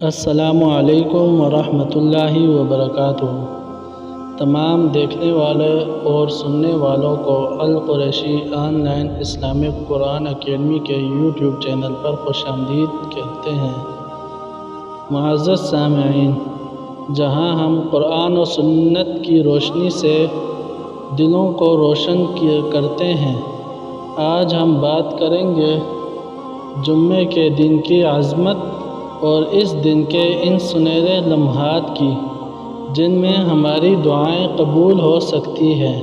السلام علیکم ورحمۃ اللہ وبرکاتہ۔ تمام دیکھنے والے اور سننے والوں کو Alqureshi online Islamic Quran academy کے یوٹیوب چینل پر خوش آمدید کہتے ہیں۔ معزز سامعین، جہاں ہم قرآن و سنت کی روشنی سے دلوں کو روشن کرتے ہیں، آج ہم بات کریں گے جمعے کے دن کی عظمت اور اس دن کے ان سنہرے لمحات کی جن میں ہماری دعائیں قبول ہو سکتی ہیں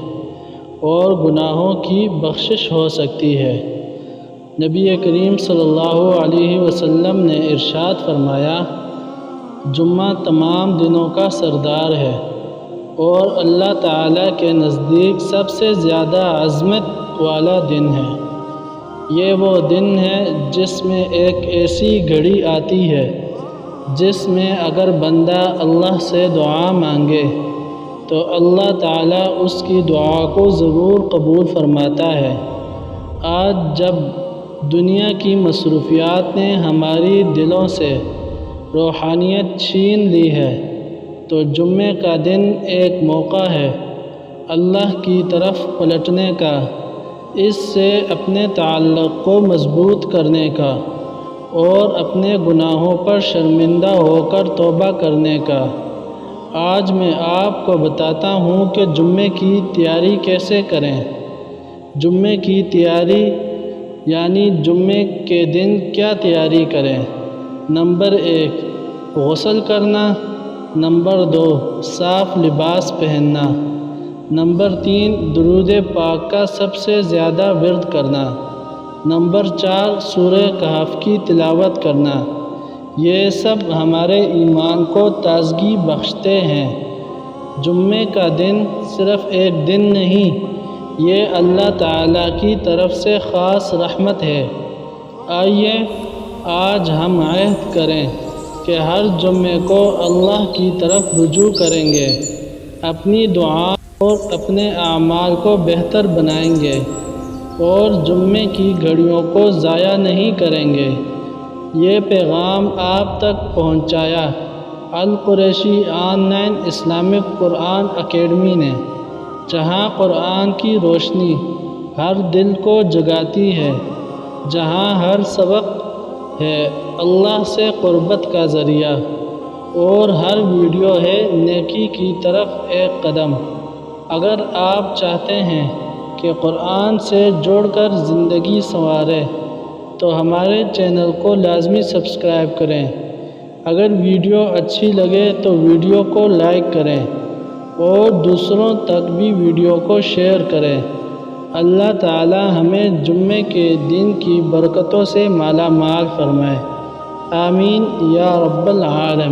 اور گناہوں کی بخشش ہو سکتی ہے۔ نبی کریم صلی اللہ علیہ وسلم نے ارشاد فرمایا، جمعہ تمام دنوں کا سردار ہے اور اللہ تعالیٰ کے نزدیک سب سے زیادہ عظمت والا دن ہے۔ یہ وہ دن ہے جس میں ایک ایسی گھڑی آتی ہے جس میں اگر بندہ اللہ سے دعا مانگے تو اللہ تعالیٰ اس کی دعا کو ضرور قبول فرماتا ہے۔ آج جب دنیا کی مصروفیات نے ہماری دلوں سے روحانیت چھین لی ہے تو جمعے کا دن ایک موقع ہے اللہ کی طرف پلٹنے کا، اس سے اپنے تعلق کو مضبوط کرنے کا اور اپنے گناہوں پر شرمندہ ہو کر توبہ کرنے کا۔ آج میں آپ کو بتاتا ہوں کہ جمعے کی تیاری کیسے کریں۔ جمعے کی تیاری یعنی جمعے کے دن کیا تیاری کریں۔ نمبر 1، غسل کرنا۔ نمبر 2، صاف لباس پہننا۔ نمبر 3، درود پاک کا سب سے زیادہ ورد کرنا۔ نمبر 4، سورہ کہف کی تلاوت کرنا۔ یہ سب ہمارے ایمان کو تازگی بخشتے ہیں۔ جمعے کا دن صرف ایک دن نہیں، یہ اللہ تعالیٰ کی طرف سے خاص رحمت ہے۔ آئیے آج ہم عہد کریں کہ ہر جمعے کو اللہ کی طرف رجوع کریں گے، اپنی دعا اور اپنے اعمال کو بہتر بنائیں گے اور جمعے کی گھڑیوں کو ضائع نہیں کریں گے۔ یہ پیغام آپ تک پہنچایا Alqureshi online Islamic Quran academy نے، جہاں قرآن کی روشنی ہر دل کو جگاتی ہے، جہاں ہر سبق ہے اللہ سے قربت کا ذریعہ اور ہر ویڈیو ہے نیکی کی طرف ایک قدم۔ اگر آپ چاہتے ہیں کہ قرآن سے جوڑ کر زندگی سنواریں تو ہمارے چینل کو لازمی سبسکرائب کریں۔ اگر ویڈیو اچھی لگے تو ویڈیو کو لائک کریں اور دوسروں تک بھی ویڈیو کو شیئر کریں۔ اللہ تعالی ہمیں جمعے کے دن کی برکتوں سے مالا مال فرمائے۔ آمین یا رب العالمین۔